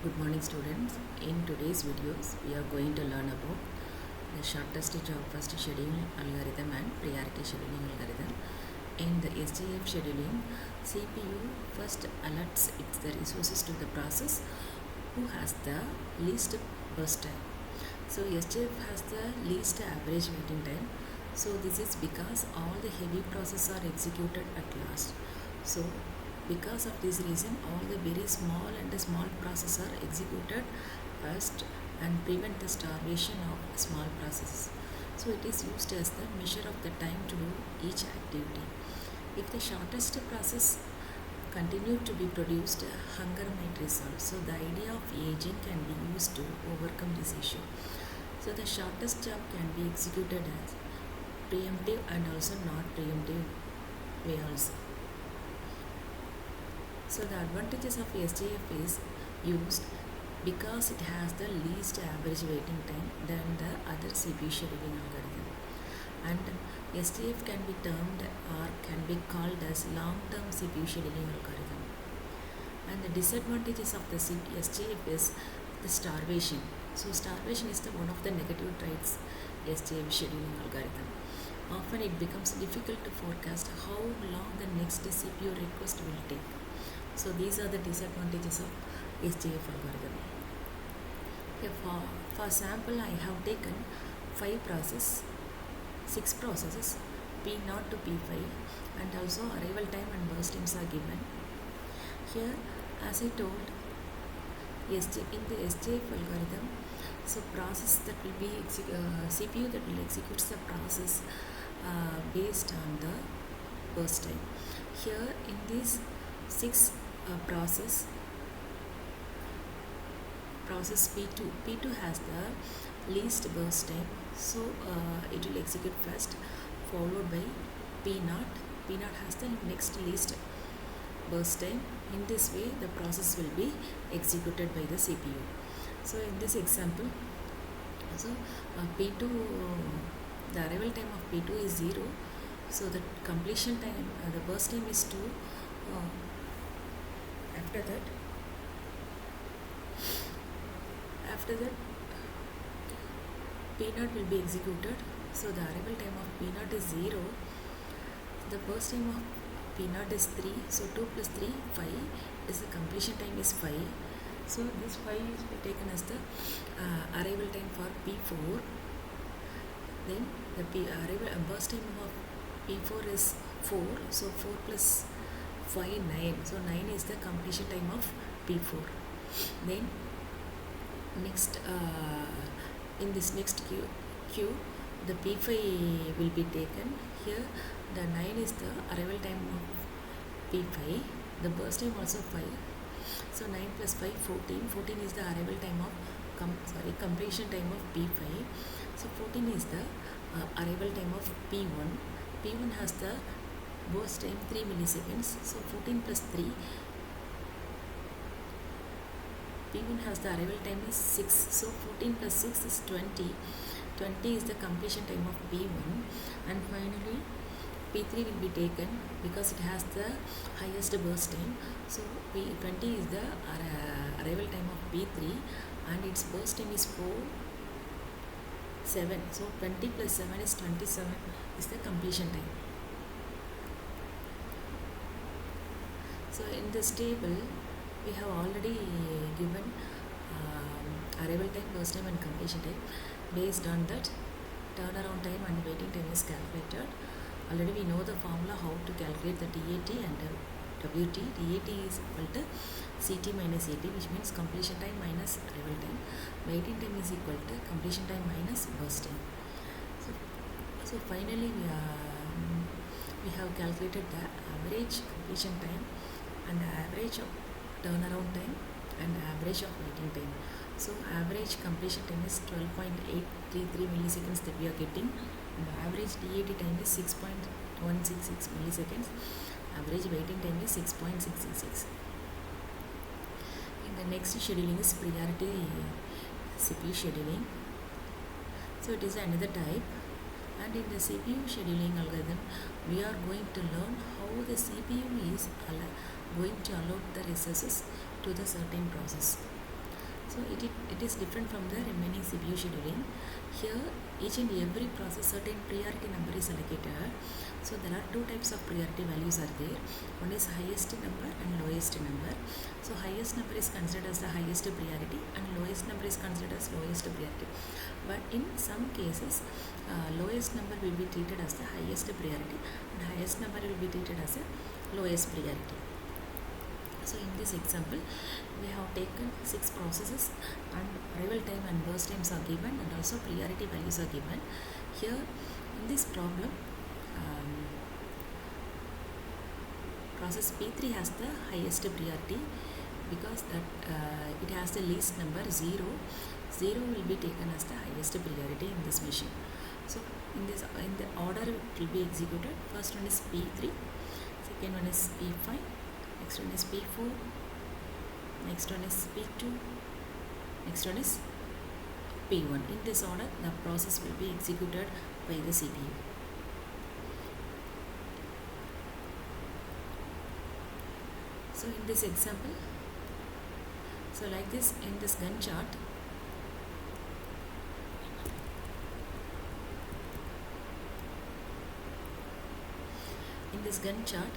Good morning students. In today's videos we are going to learn about the shortest job first scheduling algorithm and priority scheduling algorithm. In the SJF scheduling, CPU first alerts its the resources to the process who has the least burst time. So SJF has the least average waiting time. So this is because all the heavy processes are executed at last. So because of this reason, all the very small and the small processes are executed first and prevent the starvation of small processes. So it is used as the measure of the time to do each activity. If the shortest process continue to be produced, hunger might resolve. So the idea of aging can be used to overcome this issue. So the shortest job can be executed as preemptive and also not preemptive way also. So the advantages of SJF is used because it has the least average waiting time than the other CPU scheduling algorithm. And SJF can be termed or can be called as long-term CPU scheduling algorithm. And the disadvantages of the SJF is the starvation. So starvation is one of the negative traits SJF scheduling algorithm. Often it becomes difficult to forecast how long the next CPU request will take. So these are the disadvantages of SJF algorithm. Here for sample, I have taken 6 processes, P0 to P5, and also arrival time and burst times are given. Here, as I told, in the SJF algorithm, so process that will be CPU that will execute the process based on the burst time. Here in these 6 process P2 has the least burst time, so it will execute first, followed by P0 has the next least burst time. In this way the process will be executed by the CPU. So in this example, so P2 the arrival time of P2 is 0, so the completion time the burst time is 2. After that P0 will be executed. So the arrival time of P0 is 0. The burst time of P0 is 3. So 2 plus 3, 5 is the completion time is 5. So this 5 is taken as the arrival time for P4. Then the burst time of P4 is 4. So 4 plus 5, 9. So 9 is the completion time of P4. Then next in this next queue the P5 will be taken. Here the 9 is the arrival time of P5. The burst time also 5. So 9 plus 5, 14. 14 is the arrival time of completion time of P5. So 14 is the arrival time of P1. P1 has the burst time 3 milliseconds. So 14 plus 3, P1 has the arrival time is 6. So 14 plus 6 is 20. 20 is the completion time of P1. And finally P3 will be taken because it has the highest burst time. So P20 is the arrival time of P3 and its burst time is 7. So 20 plus 7 is 27 is the completion time. So in this table we have already given arrival time, burst time and completion time. Based on that, turnaround time and waiting time is calculated. Already we know the formula how to calculate the DAT and WT. DAT is equal to CT minus AT, which means completion time minus arrival time. Waiting time is equal to completion time minus burst time. So finally we have calculated the average completion time and the average of turnaround time and average of waiting time. So average completion time is 12.833 milliseconds that we are getting, and the average DAT time is 6.166 milliseconds. Average waiting time is 6.666. In the next scheduling is priority CPU scheduling. So it is another type, and in the CPU scheduling algorithm we are going to learn how the CPU is going to allot the resources to the certain process. So it is different from the remaining CPU scheduling. Here each and every process certain priority number is allocated. So there are two types of priority values are there. One is highest number and lowest number. So highest number is considered as the highest priority and lowest number is considered as lowest priority. But in some cases lowest number will be treated as the highest priority and highest number will be treated as the lowest priority. So in this example we have taken 6 processes and arrival time and burst times are given and also priority values are given. Here in this problem process P3 has the highest priority because that it has the least number 0. 0 will be taken as the highest priority in this machine. So in the order it will be executed. First one is P3, second one is P5, next one is P4, next one is P2, next one is P1. In this order the process will be executed by the CPU. So in this example, so like this in this Gantt chart, in this Gantt chart